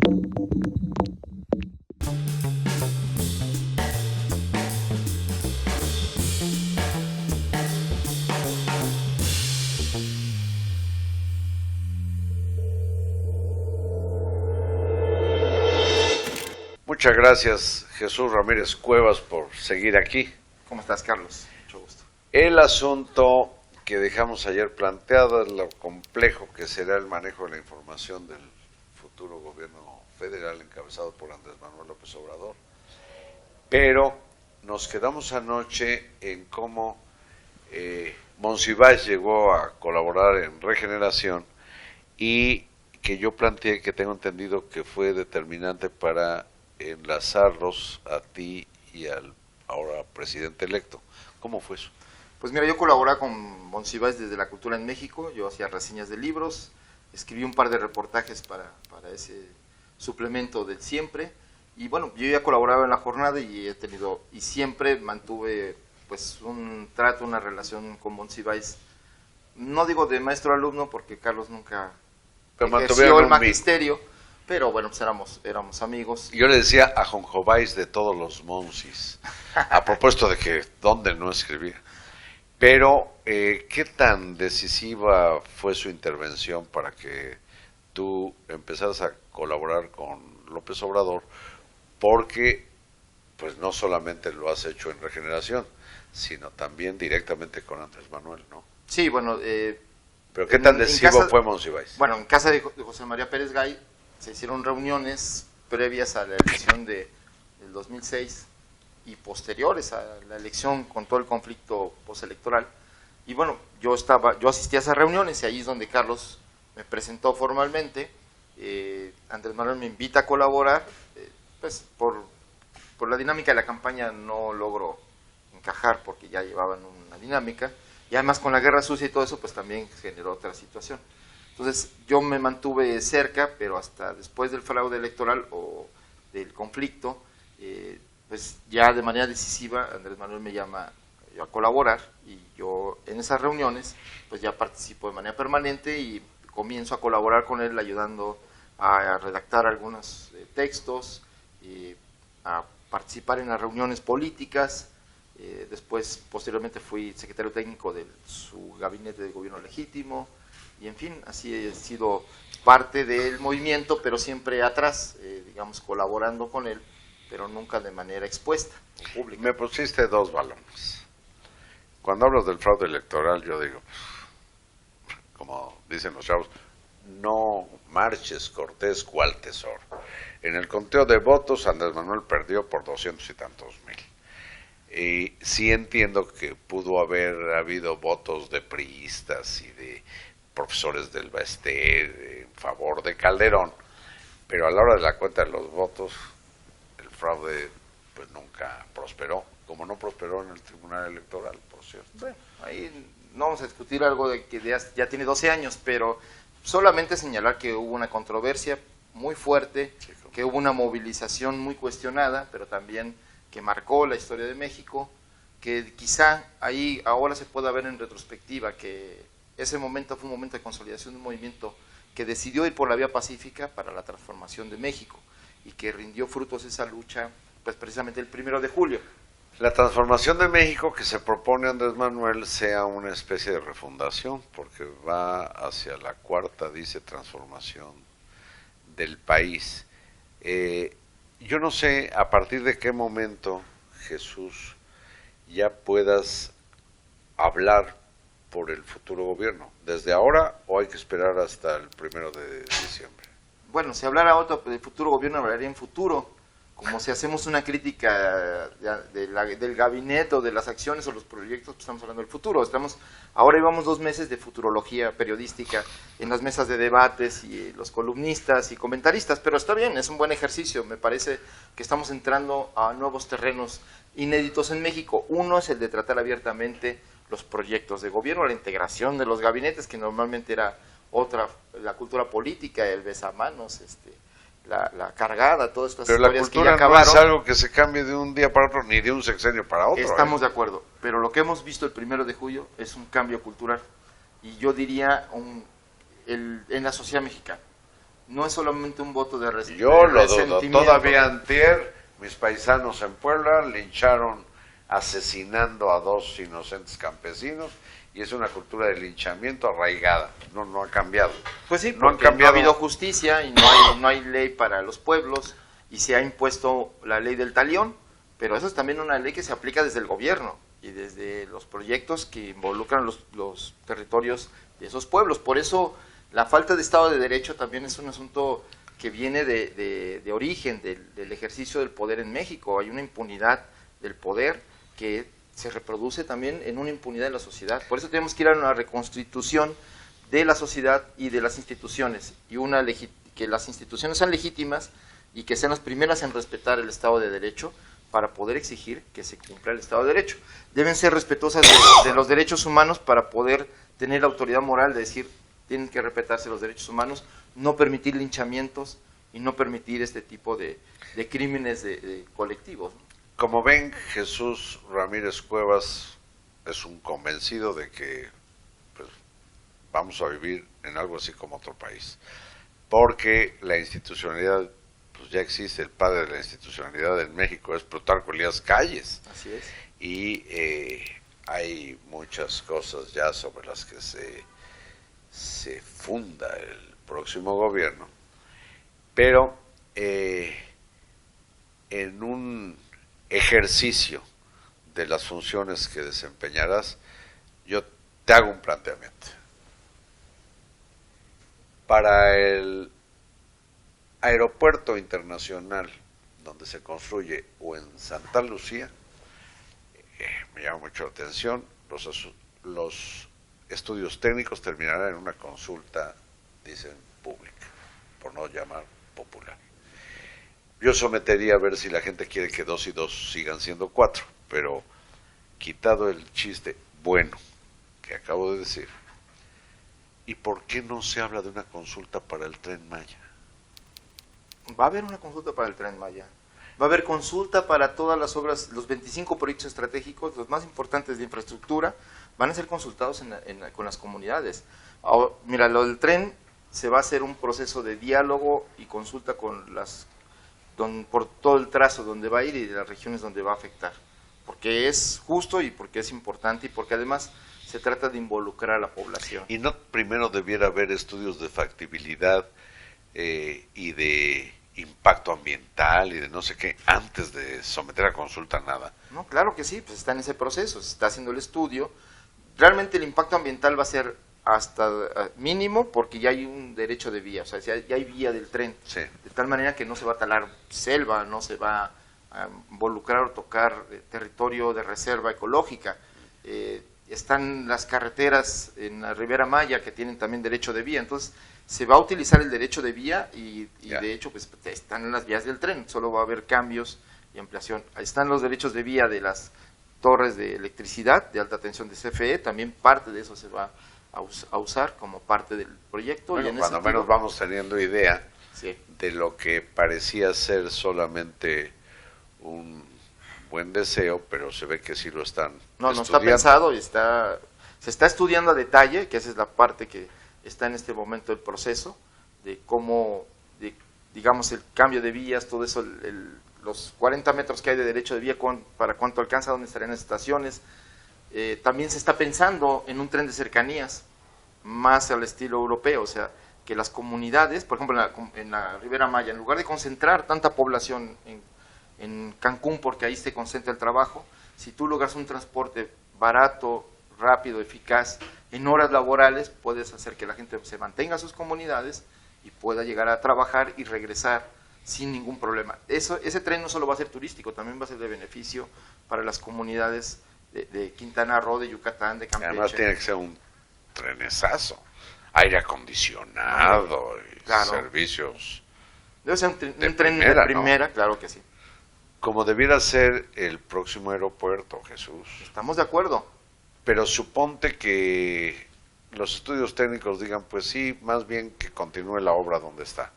Muchas gracias, Jesús Ramírez Cuevas, por seguir aquí. ¿Cómo estás, Carlos? Mucho gusto. El asunto que dejamos ayer planteado es lo complejo que será el manejo de la información del futuro gobierno federal encabezado por Andrés Manuel López Obrador. Pero nos quedamos anoche en cómo Monsiváis llegó a colaborar en Regeneración y que yo planteé, que tengo entendido que fue determinante para enlazarlos a ti y al ahora presidente electo. ¿Cómo fue eso? Pues mira, yo colaboraba con Monsiváis desde La Cultura en México, yo hacía reseñas de libros, escribí un par de reportajes para ese suplemento del Siempre, y bueno, yo ya colaboraba en La Jornada y siempre mantuve pues un trato, una relación con Monsiváis, no digo de maestro-alumno porque Carlos nunca ejerció el magisterio, pero bueno, pues éramos amigos. Yo le decía a Jonjobais de todos los Monsis, a propósito de que dónde no escribía. Pero, ¿qué tan decisiva fue su intervención para que tú empezaras a colaborar con López Obrador? Porque, pues no solamente lo has hecho en Regeneración, sino también directamente con Andrés Manuel, ¿no? Sí, bueno. ¿Pero qué tan decisivo fue Monsiváis? Bueno, en casa de José María Pérez Gay se hicieron reuniones previas a la elección del 2006 y posteriores a la elección con todo el conflicto postelectoral. Y bueno, yo asistí a esas reuniones y ahí es donde Carlos me presentó formalmente. Andrés Manuel me invita a colaborar, pues por la dinámica de la campaña no logro encajar porque ya llevaban una dinámica. Y además con la guerra sucia y todo eso, pues también generó otra situación. Entonces yo me mantuve cerca, pero hasta después del fraude electoral o del conflicto, pues ya de manera decisiva Andrés Manuel me llama a colaborar y yo en esas reuniones pues ya participo de manera permanente y comienzo a colaborar con él ayudando a redactar algunos textos, a participar en las reuniones políticas. Después, posteriormente fui secretario técnico de su gabinete de gobierno legítimo y en fin, así he sido parte del movimiento, pero siempre atrás, digamos, colaborando con él, pero nunca de manera expuesta o pública. Me pusiste dos balones. Cuando hablas del fraude electoral, yo digo, como dicen los chavos, no marches, Cortés, cuál tesoro. En el conteo de votos, Andrés Manuel perdió por 200 y tantos mil. Y sí entiendo que pudo haber habido votos de priistas y de profesores del Baester en favor de Calderón, pero a la hora de la cuenta de los votos, el fraude pues nunca prosperó, como no prosperó en el Tribunal Electoral, por cierto. Bueno, ahí no vamos a discutir algo de que ya tiene 12 años, pero solamente señalar que hubo una controversia muy fuerte, sí, que hubo una movilización muy cuestionada, pero también que marcó la historia de México, que quizá ahí ahora se pueda ver en retrospectiva que ese momento fue un momento de consolidación de un movimiento que decidió ir por la vía pacífica para la transformación de México y que rindió frutos esa lucha pues precisamente el 1 de julio. La transformación de México que se propone Andrés Manuel sea una especie de refundación, porque va hacia la cuarta, dice, transformación del país. Yo no sé a partir de qué momento, Jesús, ya puedas hablar por el futuro gobierno. ¿Desde ahora o hay que esperar hasta el 1 de diciembre? Bueno, si hablara otro del futuro gobierno, hablaría en futuro. Como si hacemos una crítica del gabinete o de las acciones o los proyectos, pues estamos hablando del futuro. Ahora llevamos 2 meses de futurología periodística en las mesas de debates y los columnistas y comentaristas, pero está bien, es un buen ejercicio. Me parece que estamos entrando a nuevos terrenos inéditos en México. Uno es el de tratar abiertamente los proyectos de gobierno, la integración de los gabinetes, que normalmente era la cultura política, el besamanos, la cargada, todas estas historias que ya acabaron. Pero la cultura no es algo que se cambie de un día para otro, ni de un sexenio para otro. Estamos de acuerdo, pero lo que hemos visto el 1 de julio es un cambio cultural, y yo diría en la sociedad mexicana. no es solamente un voto de Yo lo dudo. resentimiento. Todavía antier, mis paisanos en Puebla lincharon asesinando a 2 inocentes campesinos, y es una cultura de linchamiento arraigada, no ha cambiado. Pues sí, no han porque no ha cambiado. habido justicia y no hay ley para los pueblos, y se ha impuesto la ley del talión, pero eso es también una ley que se aplica desde el gobierno y desde los proyectos que involucran los territorios de esos pueblos. Por eso la falta de Estado de Derecho también es un asunto que viene de origen del ejercicio del poder en México. Hay una impunidad del poder que se reproduce también en una impunidad en la sociedad. Por eso tenemos que ir a una reconstitución de la sociedad y de las instituciones, y que las instituciones sean legítimas y que sean las primeras en respetar el Estado de Derecho para poder exigir que se cumpla el Estado de Derecho. Deben ser respetuosas de los derechos humanos para poder tener la autoridad moral de decir, tienen que respetarse los derechos humanos, no permitir linchamientos y no permitir este tipo de crímenes de colectivos. Como ven, Jesús Ramírez Cuevas es un convencido de que pues, vamos a vivir en algo así como otro país, porque la institucionalidad pues ya existe. El padre de la institucionalidad en México es Plutarco Elías Calles. Así es. Y hay muchas cosas ya sobre las que se funda el próximo gobierno, pero en un ejercicio de las funciones que desempeñarás, yo te hago un planteamiento. Para el aeropuerto internacional donde se construye, o en Santa Lucía, me llama mucho la atención, los estudios técnicos terminarán en una consulta, dicen, pública, por no llamar popular. Yo sometería a ver si la gente quiere que 2 y 2 sigan siendo 4, pero quitado el chiste bueno que acabo de decir, ¿y por qué no se habla de una consulta para el Tren Maya? Va a haber una consulta para el Tren Maya. Va a haber consulta para todas las obras, los 25 proyectos estratégicos, los más importantes de infraestructura, van a ser consultados con las comunidades. Ahora, mira, lo del tren se va a hacer un proceso de diálogo y consulta con por todo el trazo donde va a ir y de las regiones donde va a afectar, porque es justo y porque es importante y porque además se trata de involucrar a la población. ¿Y no primero debiera haber estudios de factibilidad y de impacto ambiental y de no sé qué antes de someter a consulta nada? No, claro que sí, pues está en ese proceso, se está haciendo el estudio. Realmente el impacto ambiental va a ser hasta mínimo porque ya hay un derecho de vía, o sea, ya hay vía del tren, sí, de tal manera que no se va a talar selva, no se va a involucrar o tocar territorio de reserva ecológica. Están las carreteras en la Ribera Maya que tienen también derecho de vía, entonces se va a utilizar el derecho de vía y de hecho pues están las vías del tren, solo va a haber cambios y ampliación. Ahí están los derechos de vía de las torres de electricidad de alta tensión de CFE, también parte de eso se va a usar como parte del proyecto. Bueno, y en cuando ese menos vamos teniendo idea sí, de lo que parecía ser solamente un buen deseo, pero se ve que sí lo están no estudiando. está pensado y se está estudiando a detalle, que esa es la parte que está en este momento del proceso, de cómo, digamos, el cambio de vías, todo eso, los 40 metros que hay de derecho de vía, para cuánto alcanza, dónde estarían las estaciones. También se está pensando en un tren de cercanías, más al estilo europeo, o sea, que las comunidades, por ejemplo, en la Ribera Maya, en lugar de concentrar tanta población en Cancún, porque ahí se concentra el trabajo, si tú logras un transporte barato, rápido, eficaz, en horas laborales, puedes hacer que la gente se mantenga en sus comunidades y pueda llegar a trabajar y regresar sin ningún problema. Ese tren no solo va a ser turístico, también va a ser de beneficio para las comunidades de Quintana Roo, de Yucatán, de Campeche. Además tiene que ser un trenesazo, aire acondicionado y claro, servicios. Debe ser un tren primera, de primera, ¿no? Claro que sí. Como debiera ser el próximo aeropuerto, Jesús. Estamos de acuerdo. Pero suponte que los estudios técnicos digan, pues sí, más bien que continúe la obra donde está.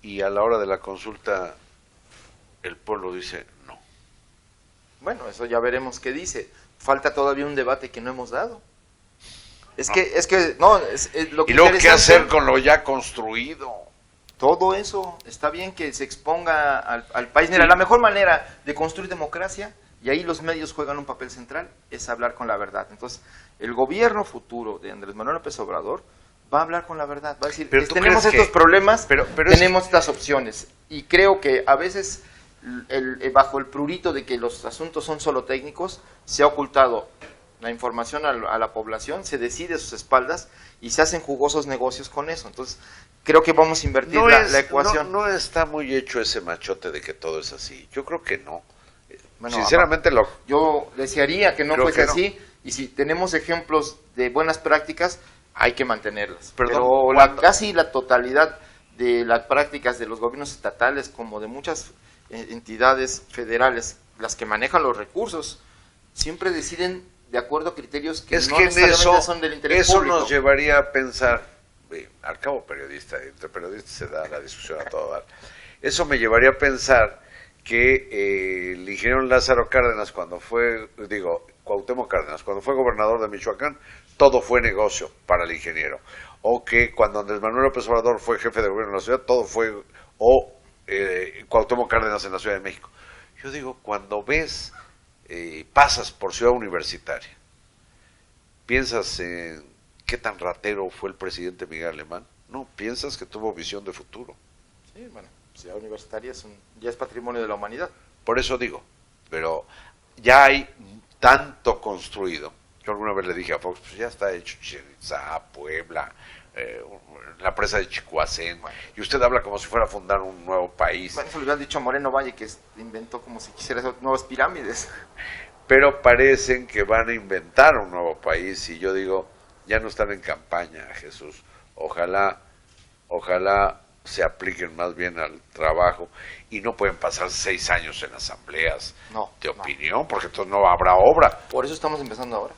Y a la hora de la consulta, el pueblo dice no. Bueno, eso ya veremos qué dice. Falta todavía un debate que no hemos dado. Es que, no, es lo que y luego, ¿qué hacer interesante- con lo ya construido? Todo eso está bien que se exponga al país. Mira, la mejor manera de construir democracia, y ahí los medios juegan un papel central, es hablar con la verdad. Entonces, el gobierno futuro de Andrés Manuel López Obrador va a hablar con la verdad, va a decir, Pero ¿tú tenemos crees estos que- problemas, pero tenemos estas opciones. Y creo que a veces, bajo el prurito de que los asuntos son solo técnicos, se ha ocultado la información a la población, se decide a sus espaldas y se hacen jugosos negocios con eso. Entonces, creo que vamos a invertir la ecuación. No está muy hecho ese machote de que todo es así. Yo creo que no. Bueno, Sinceramente, yo desearía que no Creo fuese que no. así, y si tenemos ejemplos de buenas prácticas, hay que mantenerlas. Perdón, Pero ¿cuándo? casi la totalidad de las prácticas de los gobiernos estatales, como de muchas entidades federales, las que manejan los recursos, siempre deciden de acuerdo a criterios que es no que en necesariamente son del interés eso público. nos llevaría a pensar, al cabo entre periodistas se da la discusión a todo dar. Eso me llevaría a pensar que el ingeniero Lázaro Cárdenas, Cuauhtémoc Cárdenas, cuando fue gobernador de Michoacán, todo fue negocio para el ingeniero. O que cuando Andrés Manuel López Obrador fue jefe de gobierno de la ciudad, todo fue, Cuauhtémoc Cárdenas en la Ciudad de México. Yo digo, cuando pasas por Ciudad Universitaria, piensas en qué tan ratero fue el presidente Miguel Alemán. No, piensas que tuvo visión de futuro. Sí, bueno, Ciudad Universitaria ya es patrimonio de la humanidad. Por eso digo, pero ya hay tanto construido. Yo alguna vez le dije a Fox, pues ya está hecho Chichén Itzá, Puebla, la presa de Chicoacén, y usted habla como si fuera a fundar un nuevo país. Bueno, eso le hubieran dicho a Moreno Valle, que inventó como si quisiera hacer nuevas pirámides. Pero parecen que van a inventar un nuevo país, y yo digo, ya no están en campaña, Jesús. Ojalá se apliquen más bien al trabajo, y no pueden pasar 6 años en asambleas de opinión, porque entonces no habrá obra. Por eso estamos empezando ahora.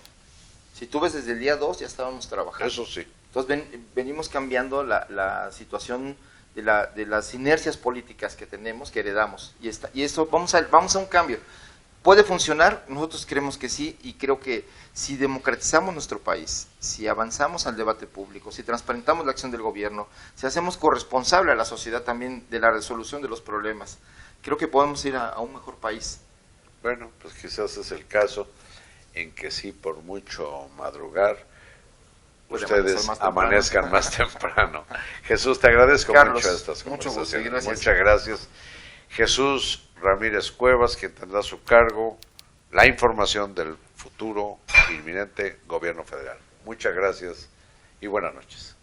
Si tú ves desde el día 2 ya estábamos trabajando. Eso sí. Entonces venimos cambiando la situación de las inercias políticas que tenemos, que heredamos. Y eso vamos a un cambio. ¿Puede funcionar? Nosotros creemos que sí, y creo que si democratizamos nuestro país, si avanzamos al debate público, si transparentamos la acción del gobierno, si hacemos corresponsable a la sociedad también de la resolución de los problemas, creo que podemos ir a un mejor país. Bueno, pues quizás es el caso en que sí, por mucho madrugar, ustedes amanezcan más temprano. Jesús, te agradezco Carlos, mucho estas mucho gusto, conversaciones. gracias. Muchas gracias. Jesús Ramírez Cuevas, quien tendrá a su cargo la información del futuro inminente gobierno federal. Muchas gracias y buenas noches.